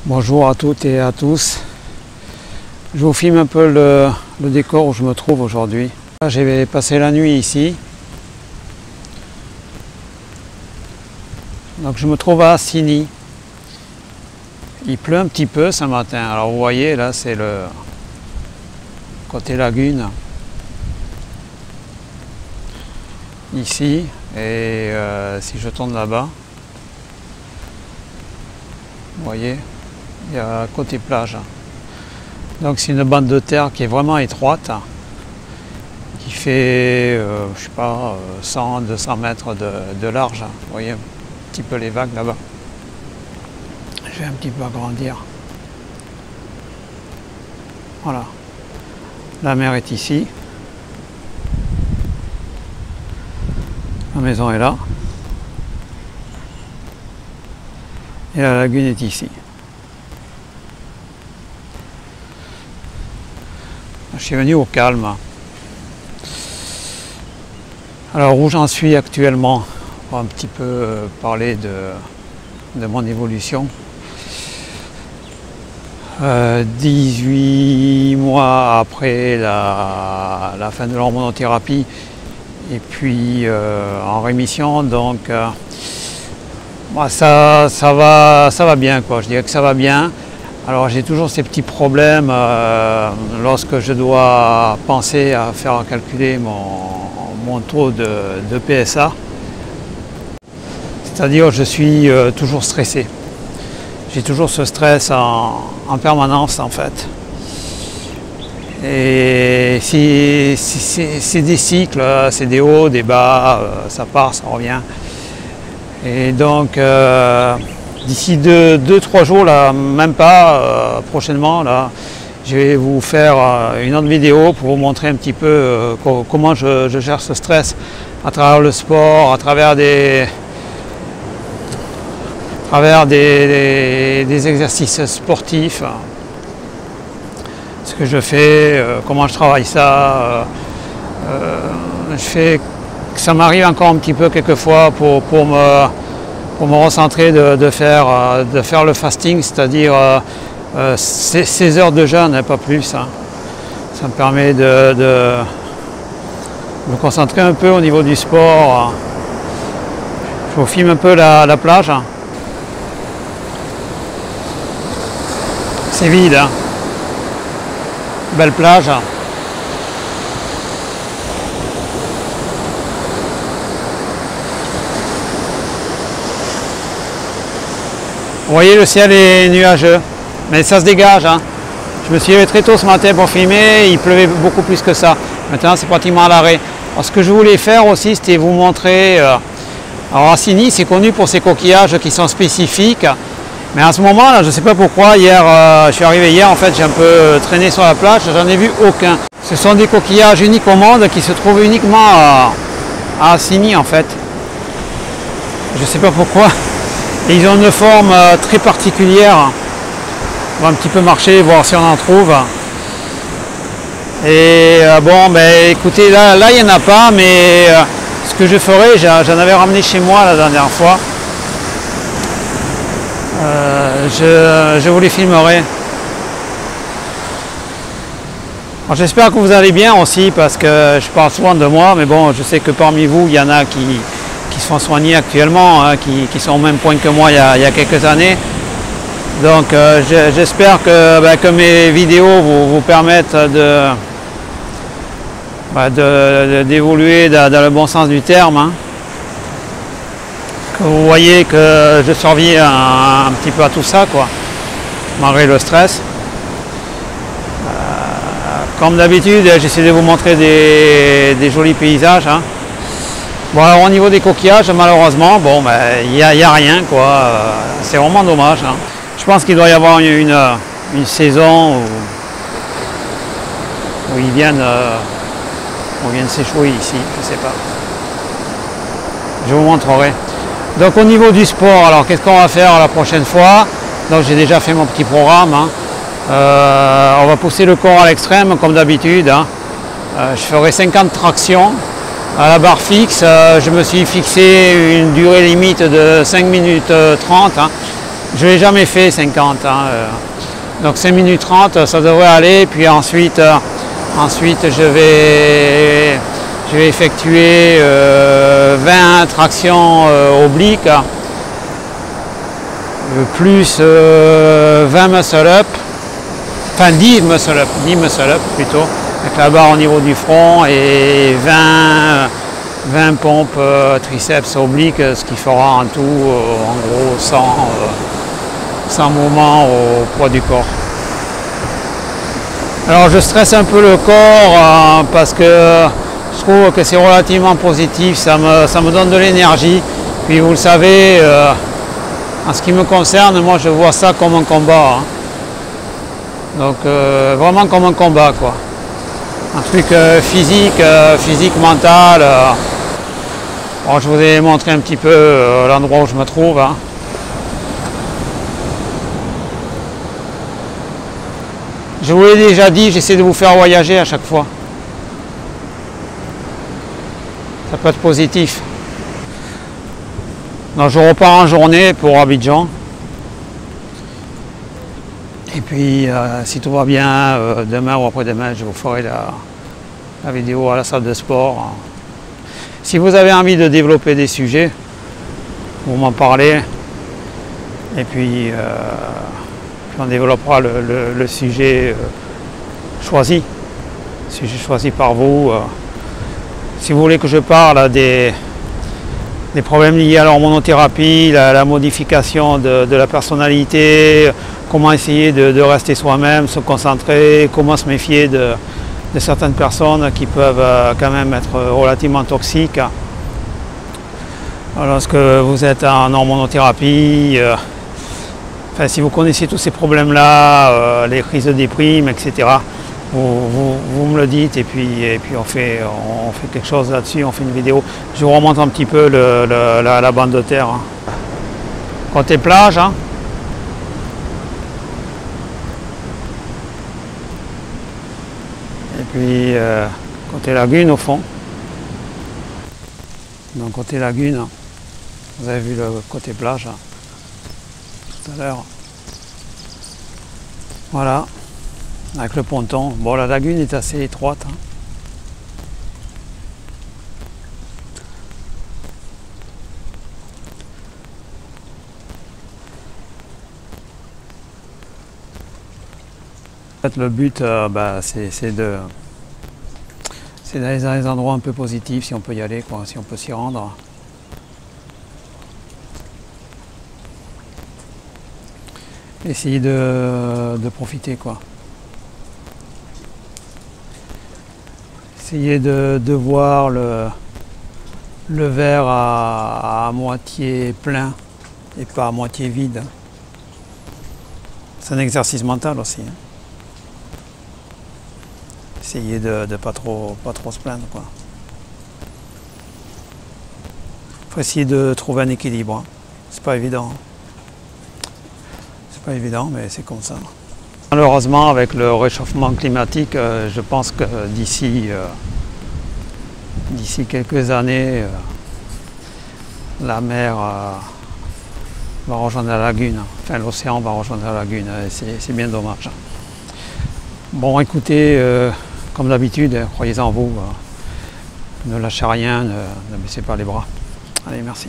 Bonjour à toutes et à tous. Je vous filme un peu le décor où je me trouve aujourd'hui. J'ai passé la nuit ici. Donc je me trouve à Assigny. Il pleut un petit peu ce matin. Alors vous voyez là, c'est le côté lagune. Ici, et si je tourne là-bas, vous voyez, il y a côté plage. Donc c'est une bande de terre qui est vraiment étroite, qui fait, je sais pas, 100-200 mètres de large. Vous voyez un petit peu les vagues là-bas. Je vais un petit peu agrandir. Voilà. La mer est ici. La maison est là. Et la lagune est ici. Je suis venu au calme. Alors où j'en suis actuellement, on va un petit peu parler de mon évolution. 18 mois après la fin de l'hormonothérapie et puis en rémission, donc ça va bien, quoi. Je dirais que ça va bien. Alors j'ai toujours ces petits problèmes lorsque je dois penser à faire calculer mon taux de PSA. C'est-à-dire je suis toujours stressé. J'ai toujours ce stress en permanence en fait. Et c'est des cycles, c'est des hauts, des bas, ça part, ça revient. Et donc d'ici 2-3 jours, là, même pas, prochainement, là, je vais vous faire une autre vidéo pour vous montrer un petit peu comment je gère ce stress à travers le sport, à travers des exercices sportifs, ce que je fais, comment je travaille ça. Ça m'arrive encore un petit peu quelquefois pour me recentrer de faire le fasting, c'est-à-dire 16 heures de jeûne, pas plus. Hein. Ça me permet de me concentrer un peu au niveau du sport. Je vous filme un peu la plage. C'est vide, hein. Belle plage. Vous voyez, le ciel est nuageux, mais ça se dégage. Hein. Je me suis levé très tôt ce matin pour filmer, il pleuvait beaucoup plus que ça. Maintenant, c'est pratiquement à l'arrêt. Ce que je voulais faire aussi, c'était vous montrer... alors Assigny, c'est connu pour ses coquillages qui sont spécifiques. Mais en ce moment, là, je ne sais pas pourquoi, hier, je suis arrivé hier, en fait, j'ai un peu traîné sur la plage, j'en ai vu aucun. Ce sont des coquillages uniques au monde qui se trouvent uniquement à Assigny, en fait. Je ne sais pas pourquoi. Et ils ont une forme très particulière. On va un petit peu marcher, voir si on en trouve. Et bon, ben écoutez, là il n'y en a pas, mais ce que je ferai, j'en avais ramené chez moi la dernière fois. Je vous les filmerai. J'espère que vous allez bien aussi, parce que je parle souvent de moi, mais bon, je sais que parmi vous, il y en a qui se font soigner actuellement, hein, qui sont au même point que moi il y a quelques années. Donc j'espère que mes vidéos vous permettent d'évoluer dans le bon sens du terme. Hein. Que vous voyez que je survis un petit peu à tout ça, quoi, malgré le stress. Comme d'habitude, j'essaie de vous montrer des jolis paysages. Hein. Bon, alors au niveau des coquillages, malheureusement, bon, ben, il n'y a rien, quoi. C'est vraiment dommage. Hein. Je pense qu'il doit y avoir une saison où ils viennent s'échouer ici, je ne sais pas. Je vous montrerai. Donc au niveau du sport, alors qu'est-ce qu'on va faire la prochaine fois? Donc j'ai déjà fait mon petit programme. Hein. On va pousser le corps à l'extrême comme d'habitude. Hein. Je ferai 50 tractions. À la barre fixe, je me suis fixé une durée limite de 5 minutes 30. Hein. Je ne l'ai jamais fait 50. Donc 5 minutes 30, ça devrait aller. Puis ensuite je vais effectuer 20 tractions obliques, plus 20 muscle-up, enfin 10 muscle-up plutôt, avec la barre au niveau du front et 20 pompes triceps obliques, ce qui fera en tout en gros 100 mouvements au poids du corps. Alors je stresse un peu le corps parce que je trouve que c'est relativement positif, ça me donne de l'énergie. Puis vous le savez, en ce qui me concerne, moi je vois ça comme un combat. Donc vraiment comme un combat quoi. Un truc physique, mental. Bon, je vous ai montré un petit peu l'endroit où je me trouve. Je vous l'ai déjà dit, j'essaie de vous faire voyager à chaque fois. Ça peut être positif. Donc je repars en journée pour Abidjan. Et puis si tout va bien, demain ou après-demain, je vous ferai la vidéo à la salle de sport. Si vous avez envie de développer des sujets, vous m'en parlez. Et puis on développera le sujet choisi par vous. Si vous voulez que je parle des problèmes liés à l'hormonothérapie, la modification de la personnalité, comment essayer de rester soi-même, se concentrer, comment se méfier de certaines personnes qui peuvent quand même être relativement toxiques. Lorsque vous êtes en hormonothérapie, enfin, si vous connaissez tous ces problèmes-là, les crises de déprime, etc., vous me le dites et puis on fait quelque chose là-dessus, on fait une vidéo. Je vous remonte un petit peu la bande de terre. Côté plage, et puis côté lagune au fond. Donc côté lagune, vous avez vu le côté plage tout à l'heure. Voilà. Avec le ponton. Bon, la lagune est assez étroite. En fait, le but, c'est d'aller dans les endroits un peu positifs, si on peut y aller, quoi, si on peut s'y rendre. Essayer de profiter, quoi. Essayer de voir le verre à moitié plein et pas à moitié vide. C'est un exercice mental aussi. Essayer de pas trop se plaindre, quoi. Faut essayer de trouver un équilibre. C'est pas évident. C'est pas évident, mais c'est comme ça. Malheureusement, avec le réchauffement climatique, je pense que d'ici quelques années, la mer va rejoindre la lagune. Enfin, l'océan va rejoindre la lagune. C'est bien dommage. Bon, écoutez, comme d'habitude, croyez en vous. Ne lâchez rien, ne baissez pas les bras. Allez, merci.